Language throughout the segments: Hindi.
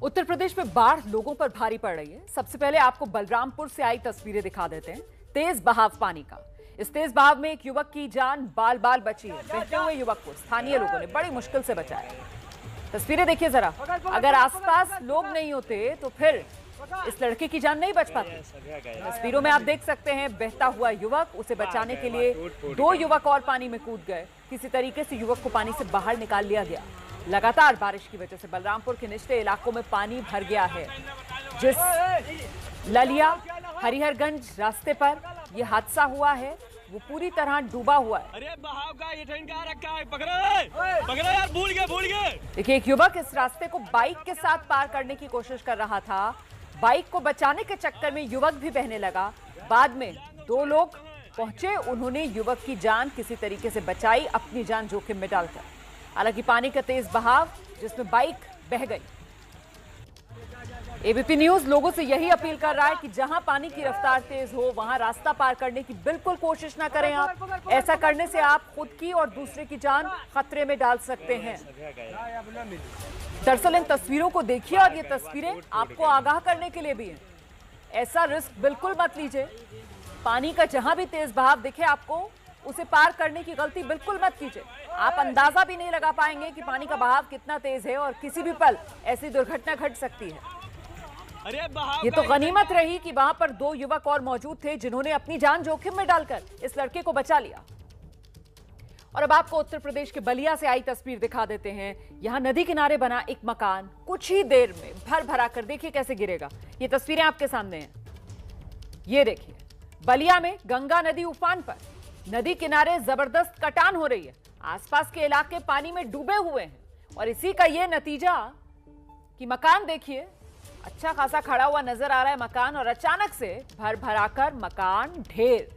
उत्तर प्रदेश में बाढ़ लोगों पर भारी पड़ रही है। सबसे पहले आपको बलरामपुर से आई तस्वीरें दिखा देते हैं। तेज बहाव पानी का। इस तेज बहाव में एक युवक की जान बाल बाल बची है। बहते हुए युवक को स्थानीय लोगों ने बड़ी मुश्किल से बचाया। तस्वीरें देखिए जरा। अगर आसपास लोग नहीं होते तो फिर इस लड़के की जान नहीं बच पाती। तस्वीरों में आप देख सकते हैं बहता हुआ युवक। उसे बचाने के लिए दो युवक और पानी में कूद गए। किसी तरीके से युवक को पानी से बाहर निकाल लिया गया। लगातार बारिश की वजह से बलरामपुर के निचले इलाकों में पानी भर गया है। जिस ललिया हरिहरगंज रास्ते पर यह हादसा हुआ है वो पूरी तरह डूबा हुआ है। अरे बहाव का ये ट्रेन कहाँ रखा है? पकड़ो यार, भूल गए। देखिए एक युवक इस रास्ते को बाइक के साथ पार करने की कोशिश कर रहा था। बाइक को बचाने के चक्कर में युवक भी बहने लगा। बाद में दो लोग पहुंचे। उन्होंने युवक की जान किसी तरीके से बचाई, अपनी जान जोखिम में डालकर। हालांकि पानी का तेज बहाव जिसमें बाइक बह गई। एबीपी न्यूज लोगों से यही अपील कर रहा है कि जहां पानी की रफ्तार तेज हो वहां रास्ता पार करने की बिल्कुल कोशिश ना करें आप। ऐसा करने से आप खुद की और दूसरे की जान खतरे में डाल सकते हैं। दरअसल इन तस्वीरों को देखिए और ये तस्वीरें आपको आगाह करने के लिए भी हैं। ऐसा रिस्क बिल्कुल मत लीजिए। पानी का जहां भी तेज बहाव दिखे आपको उसे पार करने की गलती बिल्कुल मत कीजिए। आप अंदाजा भी नहीं लगा पाएंगे कि पानी का बहाव कितना तेज है और किसी भी पल ऐसी दुर्घटना घट सकती है। अरे बहाव ये तो गनीमत रही कि वहां पर दो युवक और मौजूद थे जिन्होंने अपनी जान जोखिम में डालकर इस लड़के को बचा लिया। और अब आपको उत्तर प्रदेश के बलिया से आई तस्वीर दिखा देते हैं। यहां नदी किनारे बना एक मकान कुछ ही देर में भर भरा कर देखिए कैसे गिरेगा। ये तस्वीरें आपके सामने हैं। ये देखिए बलिया में गंगा नदी उफान पर। नदी किनारे जबरदस्त कटान हो रही है। आसपास के इलाके पानी में डूबे हुए हैं और इसी का यह नतीजा कि मकान देखिए अच्छा खासा खड़ा हुआ नजर आ रहा है मकान, और अचानक से भर भराकर मकान ढेर।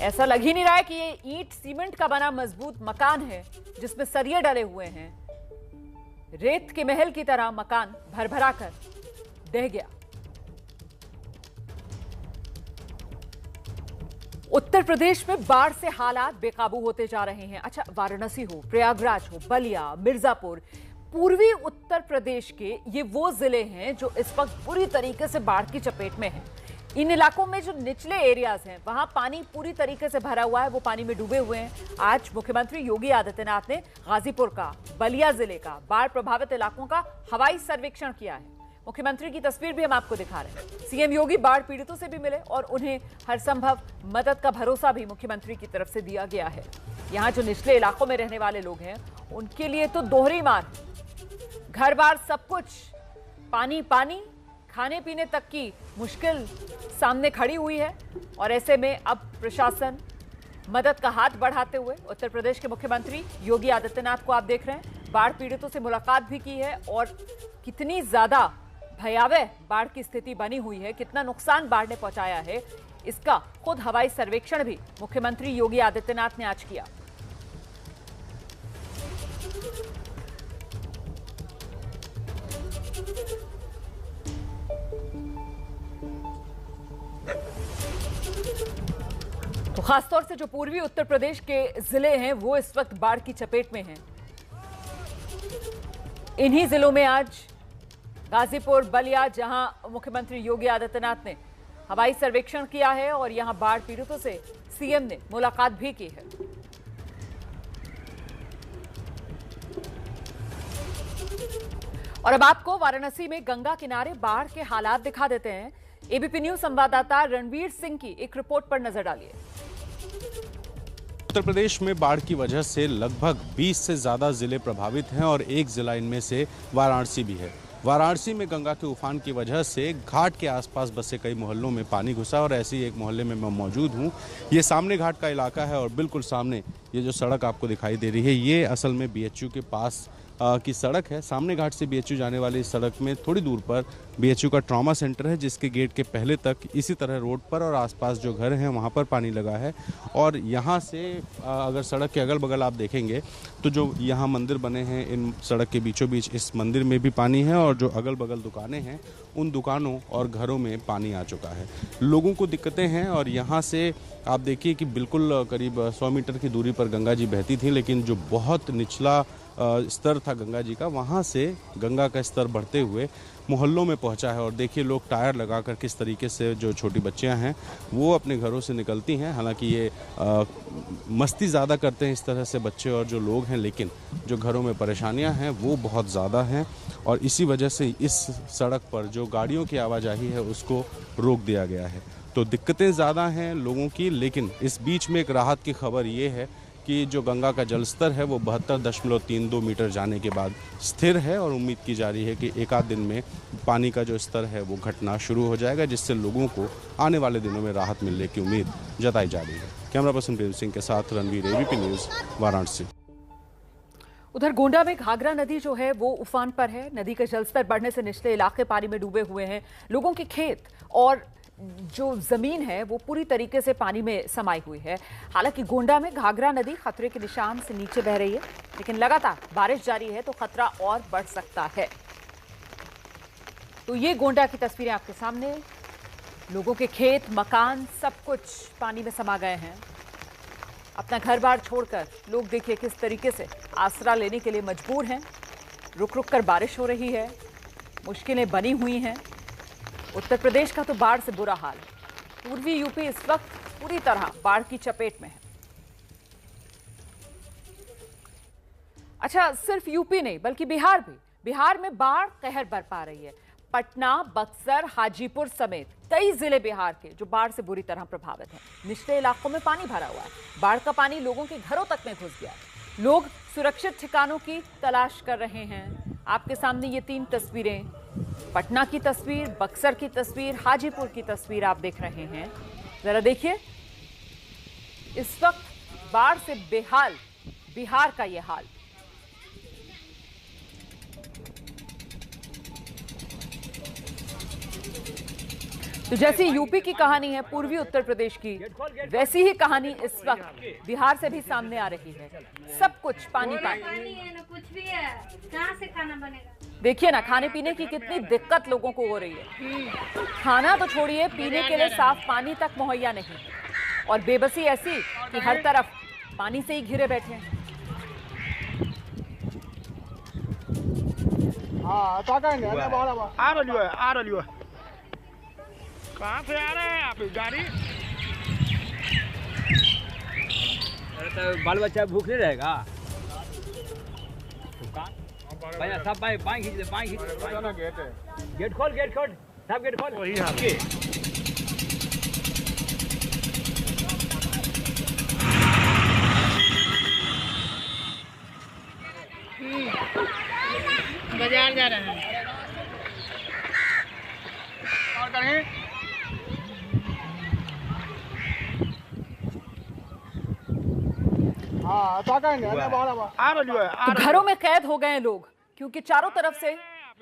ऐसा लग ही नहीं रहा है कि ये ईंट सीमेंट का बना मजबूत मकान है जिसमें सरिये डले हुए हैं। रेत के महल की तरह मकान भर भराकर ढह गया। उत्तर प्रदेश में बाढ़ से हालात बेकाबू होते जा रहे हैं। अच्छा, वाराणसी हो, प्रयागराज हो, बलिया, मिर्जापुर, पूर्वी उत्तर प्रदेश के ये वो जिले हैं जो इस वक्त पूरी तरीके से बाढ़ की चपेट में हैं। इन इलाकों में जो निचले एरियाज हैं वहां पानी पूरी तरीके से भरा हुआ है, वो पानी में डूबे हुए हैं। आज मुख्यमंत्री योगी आदित्यनाथ ने गाजीपुर का, बलिया जिले का, बाढ़ प्रभावित इलाकों का हवाई सर्वेक्षण किया है। मुख्यमंत्री की तस्वीर भी हम आपको दिखा रहे हैं। सीएम योगी बाढ़ पीड़ितों से भी मिले और उन्हें हर संभव मदद का भरोसा भी मुख्यमंत्री की तरफ से दिया गया है। यहाँ जो निचले इलाकों में रहने वाले लोग हैं उनके लिए तो दोहरी मार, घर बार सब कुछ पानी पानी, खाने पीने तक की मुश्किल सामने खड़ी हुई है। और ऐसे में अब प्रशासन मदद का हाथ बढ़ाते हुए उत्तर प्रदेश के मुख्यमंत्री योगी आदित्यनाथ को आप देख रहे हैं, बाढ़ पीड़ितों से मुलाकात भी की है और कितनी ज्यादा भयावह बाढ़ की स्थिति बनी हुई है, कितना नुकसान बाढ़ ने पहुंचाया है, इसका खुद हवाई सर्वेक्षण भी मुख्यमंत्री योगी आदित्यनाथ ने आज किया। तो खासतौर से जो पूर्वी उत्तर प्रदेश के जिले हैं वो इस वक्त बाढ़ की चपेट में हैं। इन्हीं जिलों में आज गाजीपुर, बलिया, जहां मुख्यमंत्री योगी आदित्यनाथ ने हवाई सर्वेक्षण किया है और यहां बाढ़ पीड़ितों से सीएम ने मुलाकात भी की है। और अब आपको वाराणसी में गंगा किनारे बाढ़ के हालात दिखा देते हैं। एबीपी न्यूज संवाददाता रणवीर सिंह की एक रिपोर्ट पर नजर डालिए। उत्तर प्रदेश में बाढ़ की वजह से लगभग 20 से ज्यादा जिले प्रभावित हैं और एक जिला इनमें से वाराणसी भी है। वाराणसी में गंगा के उफान की वजह से घाट के आसपास बसे कई मोहल्लों में पानी घुसा और ऐसे ही एक मोहल्ले में मैं मौजूद हूँ। ये सामने घाट का इलाका है और बिल्कुल सामने ये जो सड़क आपको दिखाई दे रही है ये असल में बीएचयू के पास की सड़क है। सामने घाट से बीएचयू जाने वाली इस सड़क में थोड़ी दूर पर बीएचयू का ट्रॉमा सेंटर है जिसके गेट के पहले तक इसी तरह रोड पर और आसपास जो घर हैं वहाँ पर पानी लगा है। और यहाँ से अगर सड़क के अगल बगल आप देखेंगे तो जो यहाँ मंदिर बने हैं इन सड़क के बीचों बीच इस मंदिर में भी पानी है और जो अगल बगल दुकानें हैं उन दुकानों और घरों में पानी आ चुका है। लोगों को दिक्कतें हैं और यहाँ से आप देखिए कि बिल्कुल करीब 100 मीटर की दूरी पर गंगा जी बहती थी, लेकिन जो बहुत निचला स्तर था गंगा जी का, वहाँ से गंगा का स्तर बढ़ते हुए मोहल्लों में पहुंचा है। और देखिए लोग टायर लगाकर किस तरीके से, जो छोटी बच्चियां हैं वो अपने घरों से निकलती हैं। हालांकि ये मस्ती ज़्यादा करते हैं इस तरह से बच्चे और जो लोग हैं, लेकिन जो घरों में परेशानियां हैं वो बहुत ज़्यादा हैं। और इसी वजह से इस सड़क पर जो गाड़ियों की आवाजाही है उसको रोक दिया गया है। तो दिक्कतें ज़्यादा हैं लोगों की, लेकिन इस बीच में एक राहत की खबर ये है कि जो गंगा का जलस्तर है वो 72.32 मीटर जाने के बाद स्थिर है। और उम्मीद की जा रही है कि एक आध दिन में पानी का जो स्तर है वो घटना शुरू हो जाएगा, जिससे लोगों को आने वाले दिनों में राहत मिलने की उम्मीद जताई जा रही है। कैमरा पर्सन प्रेम सिंह के साथ रणवीर, एबीपी न्यूज़, वाराणसी। उधर गोंडा में घाघरा नदी जो है वो उफान पर है। नदी का जलस्तर बढ़ने से निचले इलाके पानी में डूबे हुए हैं। लोगों के खेत और जो जमीन है वो पूरी तरीके से पानी में समाई हुई है। हालांकि गोंडा में घाघरा नदी खतरे के निशान से नीचे बह रही है, लेकिन लगातार बारिश जारी है तो खतरा और बढ़ सकता है। तो ये गोंडा की तस्वीरें आपके सामने। लोगों के खेत, मकान, सब कुछ पानी में समा गए हैं। अपना घर बार छोड़कर लोग देखिए किस तरीके से आसरा लेने के लिए मजबूर हैं। रुक रुक कर बारिश हो रही है, मुश्किलें बनी हुई हैं। उत्तर प्रदेश का तो बाढ़ से बुरा हाल है। पूर्वी यूपी इस वक्त पूरी तरह बाढ़ की चपेट में है। अच्छा, सिर्फ यूपी नहीं बल्कि बिहार भी। बिहार में बाढ़ कहर बरपा रही है। पटना, बक्सर, हाजीपुर समेत कई जिले बिहार के जो बाढ़ से बुरी तरह प्रभावित हैं। निचले इलाकों में पानी भरा हुआ है। बाढ़ का पानी लोगों के घरों तक में घुस गया है। लोग सुरक्षित ठिकानों की तलाश कर रहे हैं। आपके सामने ये 3 तस्वीरें, पटना की तस्वीर, बक्सर की तस्वीर, हाजीपुर की तस्वीर आप देख रहे हैं। जरा देखिए, इस वक्त बाढ़ से बेहाल बिहार का ये हाल। तो जैसी यूपी की कहानी है पूर्वी उत्तर प्रदेश की, वैसी ही कहानी इस वक्त बिहार से भी सामने आ रही है। सब कुछ पानी पानी है ना, कुछ भी है, कहाँ से खाना बनेगा? देखिए ना, खाने पीने की कितनी दिक्कत लोगों को हो रही है। खाना तो छोड़िए, पीने के लिए साफ पानी तक मुहैया नहीं। और बेबसी ऐसी कि हर तरफ पानी से ही घिरे बैठे हैं। आ रही है। कहाँ से आ रहे हैं आप? गाड़ी? अरे तो बाल बच्चा भूख नहीं रहेगा। भैया सब बाइक खींच दे, गेट खोल सब गेट खोल। वही हाल। बाजार जा रहे हैं। और कहीं आ रही है। तो घरों में कैद हो गए हैं लोग, क्योंकि चारों तरफ से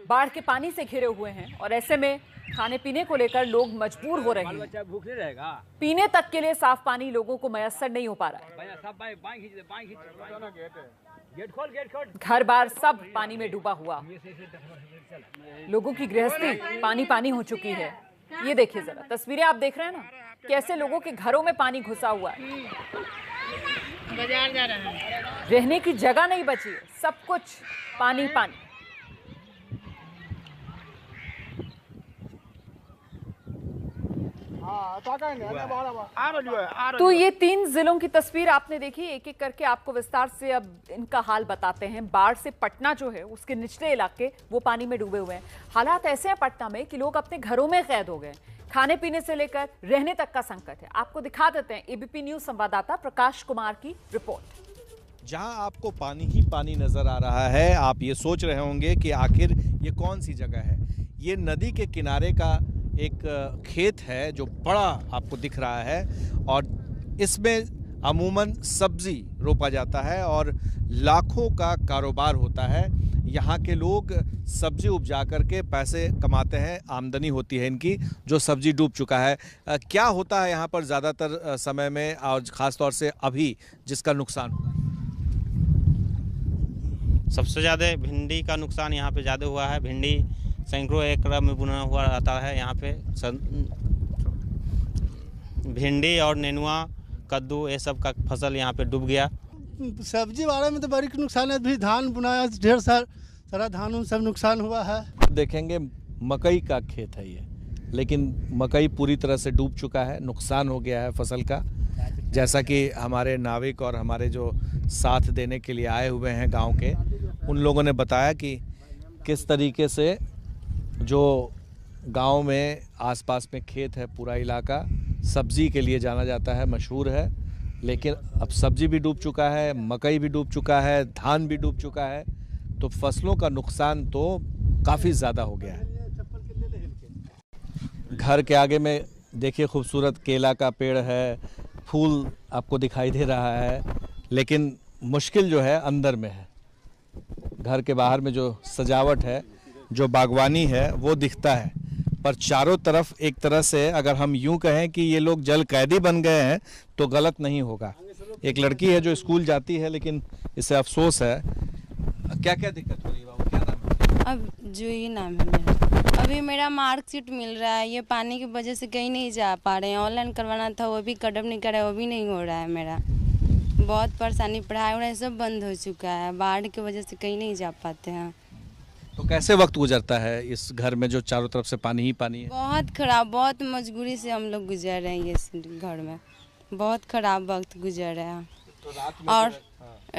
बाढ़ के पानी से घिरे हुए हैं। और ऐसे में खाने पीने को लेकर लोग मजबूर हो रहे बाल हैं। बच्चा भूख नहीं रहेगा। पीने तक के लिए साफ पानी लोगों को मयसर नहीं हो पा रहा है। भैया सब बाइक खींच दे, गेट खोल। घर बार सब पानी में डूबा हुआ। लोगों की गृहस्थी पानी पानी हो चुकी है। ये देखिए जरा तस्वीरें आप देख रहे हैं ना, कैसे लोगों के घरों में पानी घुसा हुआ है। बाजार जा रहे हैं। रहने की जगह नहीं बची है, सब कुछ पानी पानी। आ रही है। तो ये 3 जिलों की तस्वीर आपने देखी। एक एक करके आपको विस्तार से अब इनका हाल बताते हैं। बाढ़ से पटना जो है उसके निचले इलाके वो पानी में डूबे हुए हैं। हालात ऐसे हैं पटना में कि लोग अपने घरों में कैद हो गए। खाने पीने से लेकर रहने तक का संकट है। आपको दिखा देते हैं एबीपी न्यूज संवाददाता प्रकाश कुमार की रिपोर्ट। जहां आपको पानी ही पानी नजर आ रहा है, आप ये सोच रहे होंगे कि आखिर ये कौन सी जगह है। ये नदी के किनारे का एक खेत है जो बड़ा आपको दिख रहा है, और इसमें अमूमन सब्जी रोपा जाता है और लाखों का कारोबार होता है। यहाँ के लोग सब्जी उपजा करके पैसे कमाते हैं, आमदनी होती है इनकी, जो सब्जी डूब चुका है। क्या होता है यहाँ पर ज़्यादातर समय में, और ख़ास तौर से अभी जिसका नुकसान हुआ? सबसे ज़्यादा भिंडी का नुकसान यहाँ पे ज़्यादा हुआ है। भिंडी सैकड़ों एकड़ में बुना हुआ रहता है यहाँ पे। भिंडी और नेनुआ, कद्दू, ये सब का फसल यहाँ पे डूब गया। सब्जी वाले में तो बड़ी नुकसान है। भी धान बुनाया ढेर सारा धान उन सब नुकसान हुआ है। देखेंगे मकई का खेत है ये, लेकिन मकई पूरी तरह से डूब चुका है, नुकसान हो गया है फसल का। जैसा कि हमारे नाविक और हमारे जो साथ देने के लिए आए हुए हैं गांव के, उन लोगों ने बताया कि किस तरीके से जो गांव में आसपास में खेत है, पूरा इलाका सब्जी के लिए जाना जाता है, मशहूर है, लेकिन अब सब्जी भी डूब चुका है, मकई भी डूब चुका है, धान भी डूब चुका है, तो फसलों का नुकसान तो काफ़ी ज़्यादा हो गया है। घर के आगे में देखिए खूबसूरत केला का पेड़ है, फूल आपको दिखाई दे रहा है, लेकिन मुश्किल जो है अंदर में है। घर के बाहर में जो सजावट है, जो बागवानी है, वो दिखता है, पर चारों तरफ एक तरह से अगर हम यूं कहें कि ये लोग जल कैदी बन गए हैं तो गलत नहीं होगा। एक लड़की है जो स्कूल जाती है, लेकिन इसे अफसोस है। क्या क्या दिक्कत हो रही है बाबू, क्या नाम है? अब जूही नाम है मेरा। अभी मेरा मार्कशीट मिल रहा है, ये पानी की वजह से कहीं नहीं जा पा रहे हैं। ऑनलाइन करवाना था, वो भी कदम नहीं कर रहा है, वो भी नहीं हो रहा है मेरा। बहुत परेशानी, पढ़ाई वढ़ाई सब बंद हो चुका है, बाढ़ की वजह से कहीं नहीं जा पाते हैं। तो कैसे वक्त गुजरता है इस घर में जो चारों तरफ से पानी ही पानी है? बहुत खराब, बहुत मजबूरी से हम लोग गुजर रहे हैं इस घर में। बहुत खराब वक्त गुजर रहा है। और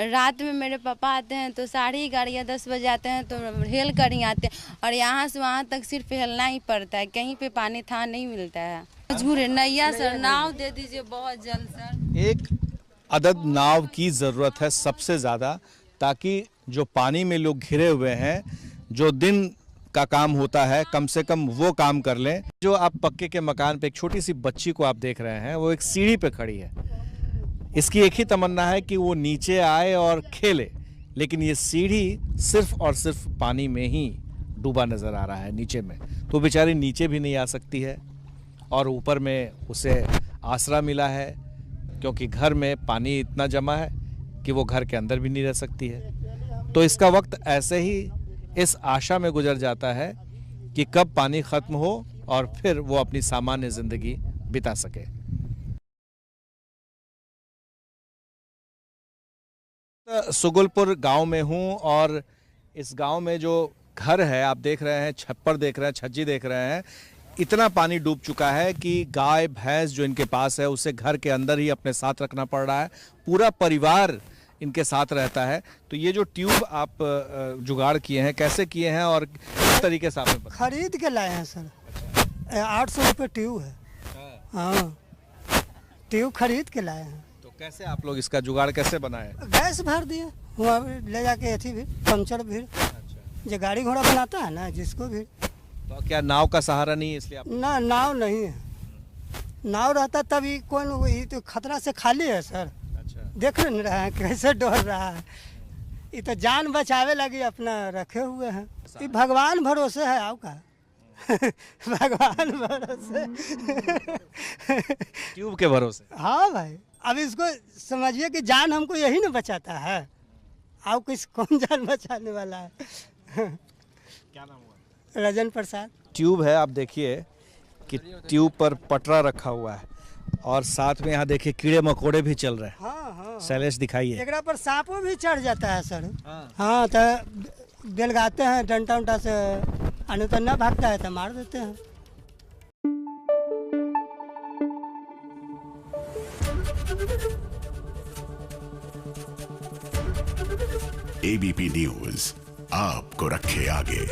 रात में मेरे पापा आते हैं तो 11:30 या 10 बजे आते हैं, तो हेल कर ही आते हैं, और यहाँ से वहाँ तक सिर्फ हेलना ही पड़ता है, कहीं पे पानी था नहीं मिलता है। मजबूर है। नैया सर, नाव दे दीजिए बहुत जल्द सर। एक अदद नाव की ज़रूरत है सबसे ज़्यादा, ताकि जो पानी में लोग घिरे हुए हैं, जो दिन का काम होता है, कम से कम वो काम कर लें। जो आप पक्के के मकान पे एक छोटी सी बच्ची को आप देख रहे हैं, वो एक सीढ़ी पे खड़ी है। इसकी एक ही तमन्ना है कि वो नीचे आए और खेले, लेकिन ये सीढ़ी सिर्फ और सिर्फ पानी में ही डूबा नज़र आ रहा है नीचे में। तो बेचारी नीचे भी नहीं आ सकती है, और ऊपर में उसे आसरा मिला है क्योंकि घर में पानी इतना जमा है कि वो घर के अंदर भी नहीं रह सकती है। तो इसका वक्त ऐसे ही इस आशा में गुजर जाता है कि कब पानी ख़त्म हो और फिर वो अपनी सामान्य ज़िंदगी बिता सके। सुगुलपुर गांव में हूं, और इस गांव में जो घर है आप देख रहे हैं, छप्पर देख रहे हैं, छज्जी देख रहे हैं, इतना पानी डूब चुका है कि गाय भैंस जो इनके पास है उसे घर के अंदर ही अपने साथ रखना पड़ रहा है। पूरा परिवार इनके साथ रहता है। तो ये जो ट्यूब आप जुगाड़ किए हैं, कैसे किए हैं और किस तरीके से आपने? खरीद के लाए हैं सर। 800 रुपये ट्यूब है। हाँ, ट्यूब खरीद के लाए हैं। तो कैसे आप लोग इसका जुगाड़ कैसे बनाए? गैस भर दिए, वहाँ ले जाके अथी भी पंचर भी। जो गाड़ी घोड़ा बनाता है ना, जिसको भी। तो क्या नाव का सहारा नहीं है इसलिए आप? ना, नाव नहीं है। नाव रहता तभी कोई, तो खतरा से खाली है सर। देख नहीं रहा है कैसे डर रहा है। ये तो जान बचावे लगी अपना रखे हुए हैं। ये भगवान भरोसे है, आओ का भगवान भरोसे ट्यूब के भरोसे। हाँ भाई, अब इसको समझिए कि जान हमको यही ना बचाता है। आओ किस कौन जान बचाने वाला है? क्या नाम हुआ? रजन प्रसाद। ट्यूब है, आप देखिए कि ट्यूब पर पटरा रखा हुआ है, और साथ में यहाँ देखिए कीड़े मकोड़े भी चल रहे हैं। हाँ। शैलेश दिखाइए। एकरा पर सांपों भी चढ़ जाता है सर। हाँ, तो बेलगाते हैं डंटा उंटा से, अनु तो न भागता है तो मार देते हैं। एबीपी न्यूज आपको रखे आगे।